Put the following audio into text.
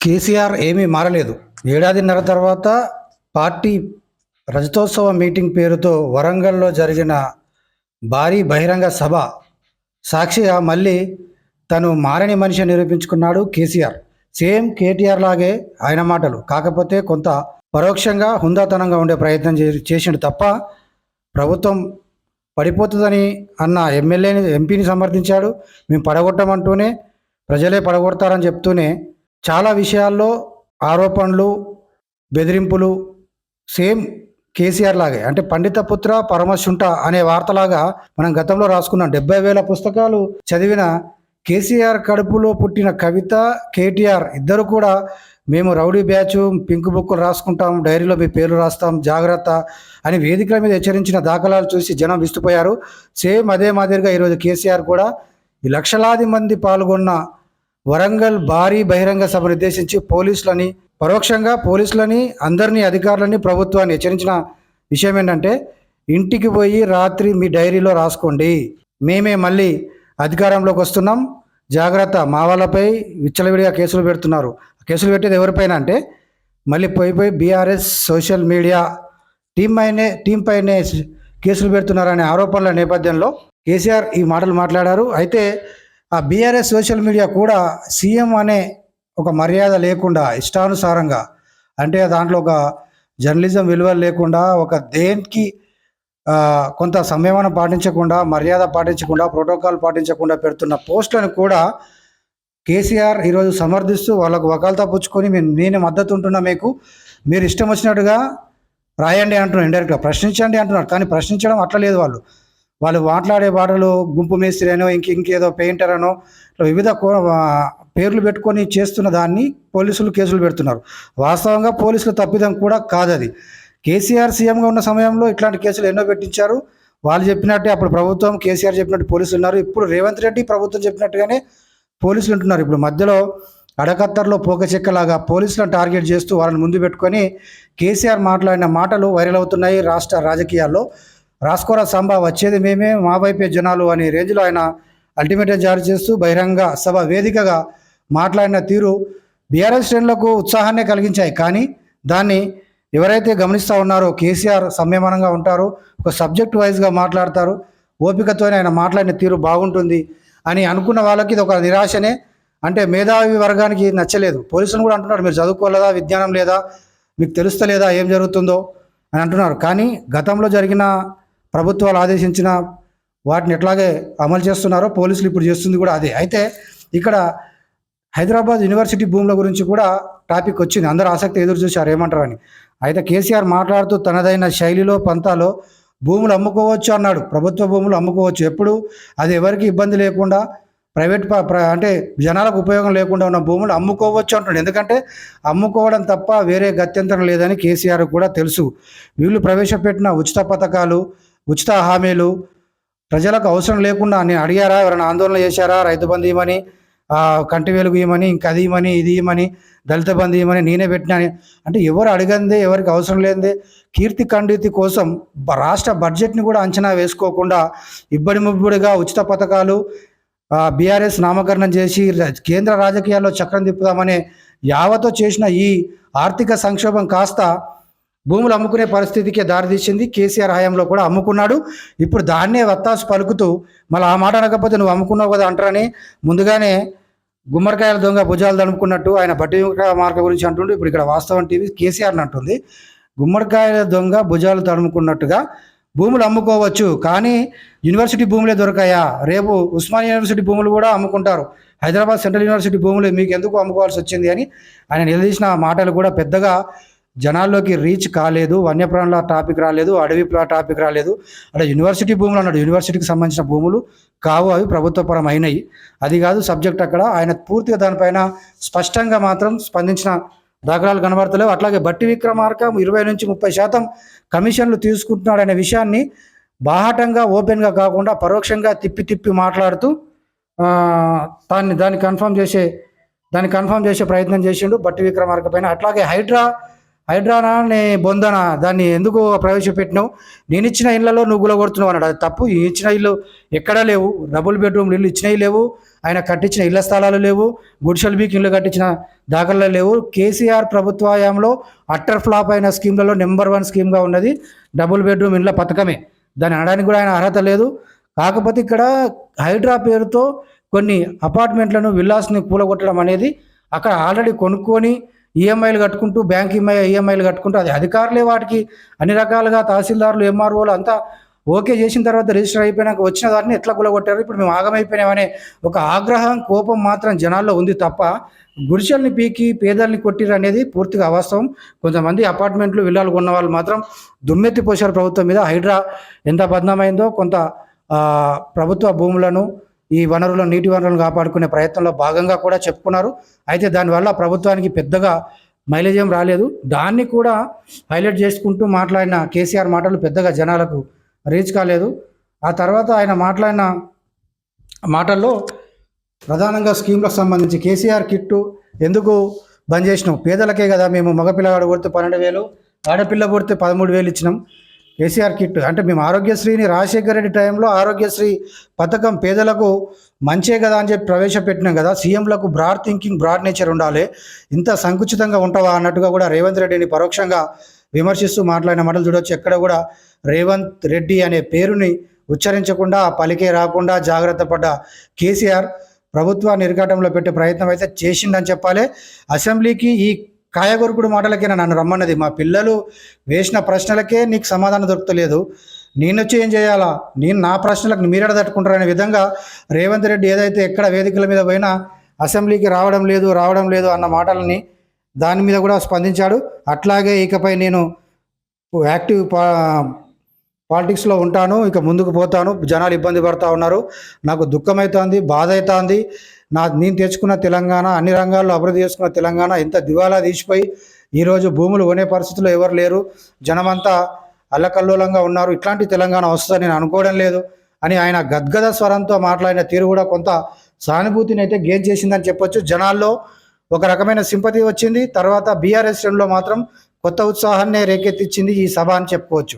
కేసీఆర్ ఏమీ మారలేదు. ఏడాదిన్నర తర్వాత పార్టీ రజతోత్సవ మీటింగ్ పేరుతో వరంగల్‌లో జరిగిన భారీ బహిరంగ సభ సాక్షిగా మళ్ళీ తను మారని మనిషి నిరూపించుకున్నాడు కేసీఆర్. సేమ్ కేటీఆర్ లాగే ఆయన మాటలు. కాకపోతే కొంత పరోక్షంగా హుందాతనంగా ఉండే ప్రయత్నం చేసిండు తప్ప ప్రభుత్వం పడిపోతుందని అన్న ఎంపీని సమర్థించాడు. మేము పడగొట్టమంటూనే ప్రజలే పడగొడతారని చెప్తూనే చాలా విషయాల్లో ఆరోపణలు, బెదిరింపులు సేమ్ కేసీఆర్ లాగే, అంటే పండిత పుత్ర పరమశుంఠ అనే వార్తలాగా మనం గతంలో రాసుకున్నాం. 70,000 పుస్తకాలు చదివిన కేసీఆర్ కడుపులో పుట్టిన కవిత, కేటీఆర్ ఇద్దరు కూడా మేము రౌడీ బ్యాచ్, పింక్ బుక్కులు రాసుకుంటాం, డైరీలో మీ పేర్లు రాస్తాం, జాగ్రత్త అని వేదికల మీద హెచ్చరించిన దాఖలాలు చూసి జనం విస్తుపోయారు. సేమ్ అదే మాదిరిగా ఈరోజు కేసీఆర్ కూడా ఈ లక్షలాది మంది పాల్గొన్న వరంగల్ భారీ బహిరంగ సభను ఉద్దేశించి పరోక్షంగా పోలీసులని, అందరినీ, అధికారులని, ప్రభుత్వాన్ని హెచ్చరించిన విషయం ఏంటంటే, ఇంటికి పోయి రాత్రి మీ డైరీలో రాసుకోండి, మేమే మళ్ళీ అధికారంలోకి వస్తున్నాం, జాగ్రత్త, మా వాళ్ళపై విచ్చలవిడిగా కేసులు పెడుతున్నారు. కేసులు పెట్టేది ఎవరిపైన అంటే మళ్ళీ పోయి బీఆర్ఎస్ సోషల్ మీడియా టీం పైనే కేసులు పెడుతున్నారనే ఆరోపణల నేపథ్యంలో కేసీఆర్ ఈ మాటలు మాట్లాడారు. అయితే ఆ బీఆర్ఎస్ సోషల్ మీడియా కూడా సీఎం అనే ఒక మర్యాద లేకుండా ఇష్టానుసారంగా, అంటే దాంట్లో ఒక జర్నలిజం విలువలు లేకుండా, ఒక దేనికి కొంత సంయమనం పాటించకుండా, మర్యాద పాటించకుండా, ప్రోటోకాల్ పాటించకుండా పెడుతున్న పోస్టులను కూడా కేసీఆర్ ఈరోజు సమర్థిస్తూ వాళ్ళకు వకాల్తా పుచ్చుకొని నేను మద్దతు ఉంటున్నా, మీరు ఇష్టం వచ్చినట్టుగా రాయండి అంటున్నారు, ఇండైరెక్ట్గా ప్రశ్నించండి అంటున్నారు. కానీ ప్రశ్నించడం అట్లా లేదు. వాళ్ళు మాట్లాడే మాటలు గుంపు మేస్త్రి అనో ఇంకేదో పెయింటర్ అనో వివిధ పేర్లు పెట్టుకొని చేస్తున్న దాన్ని పోలీసులు కేసులు పెడుతున్నారు. వాస్తవంగా పోలీసులు తప్పిదం కూడా కాదది. కేసీఆర్ సీఎంగా ఉన్న సమయంలో ఇట్లాంటి కేసులు ఎన్నో పెట్టించారు. వాళ్ళు చెప్పినట్టే అప్పుడు ప్రభుత్వం, కేసీఆర్ చెప్పినట్టు పోలీసులు ఉన్నారు. ఇప్పుడు రేవంత్ రెడ్డి ప్రభుత్వం చెప్పినట్టుగానే పోలీసులు ఉంటున్నారు. ఇప్పుడు మధ్యలో అడకత్తర్లో పోకచెక్కలాగా పోలీసులను టార్గెట్ చేస్తూ వాళ్ళని ముందు పెట్టుకొని కేసీఆర్ మాట్లాడిన మాటలు వైరల్ అవుతున్నాయి రాష్ట్ర రాజకీయాల్లో. రాసుకోరా సంభా, వచ్చేది మేమే, మా వైపే జనాలు అనే రేంజ్లో ఆయన అల్టిమేటం జారీ చేస్తూ బహిరంగ సభ వేదికగా మాట్లాడిన తీరు బీఆర్ఎస్ శ్రేణులకు ఉత్సాహాన్ని కలిగించాయి. కానీ దాన్ని ఎవరైతే గమనిస్తూ ఉన్నారో, కేసీఆర్ సంయమనంగా ఉంటారు, ఒక సబ్జెక్ట్ వైజ్గా మాట్లాడతారు, ఓపికతోనే ఆయన మాట్లాడిన తీరు బాగుంటుంది అని అనుకున్న వాళ్ళకి ఇది ఒక నిరాశనే. అంటే మేధావి వర్గానికి నచ్చలేదు. పోలీసులు కూడా అంటున్నారు, మీరు చదువుకోలేదా, విజ్ఞానం లేదా, మీకు తెలుస్తలేదా ఏం జరుగుతుందో అని అంటున్నారు. కానీ గతంలో జరిగిన ప్రభుత్వాలు ఆదేశించిన వాటిని ఎట్లాగే అమలు చేస్తున్నారో పోలీసులు ఇప్పుడు చేస్తుంది కూడా అదే. అయితే ఇక్కడ హైదరాబాద్ యూనివర్సిటీ భూముల గురించి కూడా టాపిక్ వచ్చింది. అందరూ ఆసక్తి ఎదురు చూశారు ఏమంటారని. అయితే కేసీఆర్ మాట్లాడుతూ తనదైన శైలిలో పంతాలో భూములు అమ్ముకోవచ్చు అన్నాడు. ప్రభుత్వ భూములు అమ్ముకోవచ్చు, ఎప్పుడు అది ఎవరికి ఇబ్బంది లేకుండా, అంటే జనాలకు ఉపయోగం లేకుండా ఉన్న భూములు అమ్ముకోవచ్చు అంటున్నాడు. ఎందుకంటే అమ్ముకోవడం తప్ప వేరే గత్యంతరం లేదని కేసీఆర్ కూడా తెలుసు. వీళ్ళు ప్రవేశపెట్టిన ఉచిత పథకాలు, ఉచిత హామీలు ప్రజలకు అవసరం లేకుండా నేను అడిగారా, ఎవరైనా ఆందోళన చేశారా, రైతు బంధు ఇవ్వమని, కంటి వెలుగు ఇవ్వమని, ఇంకా అది ఇవ్వమని, ఇది ఇవ్వమని, దళిత బంధు ఇవ్వమని నేనే పెట్టినా అంటే ఎవరు అడగందే, ఎవరికి అవసరం లేదే కీర్తి ఖండితి కోసం రాష్ట్ర బడ్జెట్ని కూడా అంచనా వేసుకోకుండా ఇబ్బడి ముబ్బడిగా ఉచిత పథకాలు బీఆర్ఎస్ నామకరణం చేసి కేంద్ర రాజకీయాల్లో చక్రం తిప్పుదామనే యావతో చేసిన ఈ ఆర్థిక సంక్షోభం కాస్త భూములు అమ్ముకునే పరిస్థితికే దారితీసింది. కేసీఆర్ హయాంలో కూడా అమ్ముకున్నాడు. ఇప్పుడు దాన్నే వత్తాసు పలుకుతూ మళ్ళీ ఆ మాట అనకపోతే నువ్వు అమ్ముకున్నావు కదా అంటారని ముందుగానే గుమ్మడికాయల దొంగ భుజాలు తడుముకున్నట్టు ఆయన బట్టి మార్క గురించి అంటుండే. ఇప్పుడు ఇక్కడ వాస్తవం టీవీ కేసీఆర్ని అంటుంది, గుమ్మడికాయల దొంగ భుజాలు తడుముకున్నట్టుగా భూములు అమ్ముకోవచ్చు, కానీ యూనివర్సిటీ భూములే దొరకాయా, రేపు ఉస్మానియా యూనివర్సిటీ భూములు కూడా అమ్ముకుంటారు, హైదరాబాద్ సెంట్రల్ యూనివర్సిటీ భూములు మీకు ఎందుకు అమ్ముకోవాల్సి వచ్చింది అని ఆయన నిలదీసిన మాటలు కూడా పెద్దగా జనాల్లోకి రీచ్ కాలేదు. వన్యప్రాణుల టాపిక్ రాలేదు, అడవి టాపిక్ రాలేదు. అంటే యూనివర్సిటీ భూములు అన్నాడు, యూనివర్సిటీకి సంబంధించిన భూములు కావు, అవి ప్రభుత్వపరం అయినాయి, అది కాదు సబ్జెక్ట్ అక్కడ. ఆయన పూర్తిగా దానిపైన స్పష్టంగా మాత్రం స్పందించిన దాఖలాలు కనబడతలేవు. అట్లాగే బట్టి విక్రమార్క 20-30% కమిషన్లు తీసుకుంటున్నాడనే విషయాన్ని బాహాటంగా, ఓపెన్గా కాకుండా పరోక్షంగా తిప్పి మాట్లాడుతూ దాన్ని కన్ఫర్మ్ చేసే ప్రయత్నం చేసిండు బట్టి విక్రమార్క పైన. అట్లాగే హైడ్రానా నే బొందనా దాన్ని ఎందుకు ప్రవేశపెట్టినావు, నేను ఇచ్చిన ఇళ్లలో నువ్వు గులగొడుతున్నావు అన్నాడు. అది తప్పు. ఈ ఇచ్చిన ఇల్లు ఎక్కడా లేవు, డబుల్ బెడ్రూమ్ ఇల్లు ఇచ్చినవి లేవు, ఆయన కట్టించిన ఇళ్ల స్థలాలు లేవు, గుడిసెలు బీకి ఇల్లు కట్టించిన దాఖలు లేవు. కేసీఆర్ ప్రభుత్వ హయాంలో అట్టర్ ఫ్లాప్ అయిన స్కీమ్లలో నెంబర్ 1 స్కీమ్గా ఉన్నది డబుల్ బెడ్రూమ్ ఇళ్ళ పథకమే. దాన్ని అనడానికి కూడా ఆయన అర్హత లేదు. కాకపోతే ఇక్కడ హైడ్రా పేరుతో కొన్ని అపార్ట్మెంట్లను విల్లాస్ని కూలగొట్టడం అనేది అక్కడ ఆల్రెడీ కొనుక్కొని ఈఎంఐలు కట్టుకుంటూ బ్యాంక్ ఈఎంఐలు కట్టుకుంటూ అది అధికారులే వాటికి అన్ని రకాలుగా తహసీల్దారులు ఎంఆర్ఓలు అంతా ఓకే చేసిన తర్వాత రిజిస్టర్ అయిపోయినాక వచ్చిన వాటిని ఎట్లా కూలగొట్టారు, ఇప్పుడు మేము ఆగమైపోయినామనే ఒక ఆగ్రహం కోపం మాత్రం జనాల్లో ఉంది తప్ప గుడిసెల్ని పీకి పేదల్ని కొట్టిరు అనేది పూర్తిగా అవాస్తవం. కొంతమంది అపార్ట్మెంట్లు విల్లాలు కొన్న వాళ్ళు మాత్రం దుమ్మెత్తి పోశారు ప్రభుత్వం మీద. హైడ్రా ఎంత బదనామైందో కొంత ప్రభుత్వ భూములను ఈ వనరులను నీటి వనరులను కాపాడుకునే ప్రయత్నంలో భాగంగా కూడా చెప్పుకున్నారు. అయితే దానివల్ల ప్రభుత్వానికి పెద్దగా మైలేజ్ ఏం రాలేదు. దాన్ని కూడా హైలైట్ చేసుకుంటూ మాట్లాడిన కేసీఆర్ మాటలు పెద్దగా జనాలకు రీచ్ కాలేదు. ఆ తర్వాత ఆయన మాట్లాడిన మాటల్లో ప్రధానంగా స్కీమ్లకు సంబంధించి కేసీఆర్ కిట్టు ఎందుకు బంద్ చేసినాం, పేదలకే కదా, మేము మగపిల్లగాడు కొడితే 12,000 ఆడపిల్ల కొడితే 13,000 ఇచ్చినాం. కేసీఆర్ కిట్ అంటే మేము ఆరోగ్యశ్రీని రాజశేఖర రెడ్డి టైంలో ఆరోగ్యశ్రీ పథకం పేదలకు మంచే కదా అని చెప్పి ప్రవేశపెట్టినాం కదా. సీఎంలకు బ్రాడ్ థింకింగ్ బ్రాడ్ నేచర్ ఉండాలి, ఇంత సంకుచితంగా ఉంటావా అన్నట్టుగా కూడా రేవంత్ రెడ్డిని పరోక్షంగా విమర్శిస్తూ మాట్లాడిన మాటలు చూడవచ్చు. ఎక్కడ కూడా రేవంత్ రెడ్డి అనే పేరుని ఉచ్చరించకుండా పలికే రాకుండా జాగ్రత్త పడ్డ కేసీఆర్ ప్రభుత్వాన్ని ఇరకాటంలో పెట్టే ప్రయత్నం అయితే చేసిండని చెప్పాలి. అసెంబ్లీకి ఈ కాయగొరుకుడు మాటలకే నన్ను రమ్మన్నది. మా పిల్లలు వేసిన ప్రశ్నలకే నీకు సమాధానం దొరకలేదు, నేను వచ్చి ఏం చేయాలా, నేను నా ప్రశ్నలకు మీరెడ తట్టుకుంటారనే విధంగా రేవంత్ రెడ్డి ఏదైతే ఎక్కడ వేదికల మీద పోయినా అసెంబ్లీకి రావడం లేదు అన్న మాటలని దాని మీద కూడా స్పందించాడు. అట్లాగే ఇకపై నేను యాక్టివ్ పాలిటిక్స్లో ఉంటాను, ఇక ముందుకు పోతాను, జనాలు ఇబ్బంది పడుతూ ఉన్నారు, నాకు దుఃఖమవుతుంది, బాధ అవుతుంది. నేను తెచ్చుకున్న తెలంగాణ, అన్ని రంగాల్లో అభివృద్ధి చేసుకున్న తెలంగాణ ఇంత దివాలా తీసిపోయి ఈరోజు భూములు కొనే పరిస్థితుల్లో ఎవరు లేరు, జనమంతా అల్లకల్లోలంగా ఉన్నారు, ఇట్లాంటి తెలంగాణ వస్తుందని నేను అనుకోవడం లేదు అని ఆయన గద్గద స్వరంతో మాట్లాడిన తీరు కూడా కొంత సానుభూతిని అయితే గెయిన్ చేసిందని చెప్పొచ్చు. జనాల్లో ఒక రకమైన సింపతి వచ్చింది. తర్వాత బీఆర్ఎస్ శ్రేణులో మాత్రం కొత్త ఉత్సాహాన్ని రేకెత్తించింది ఈ సభ అని చెప్పుకోవచ్చు.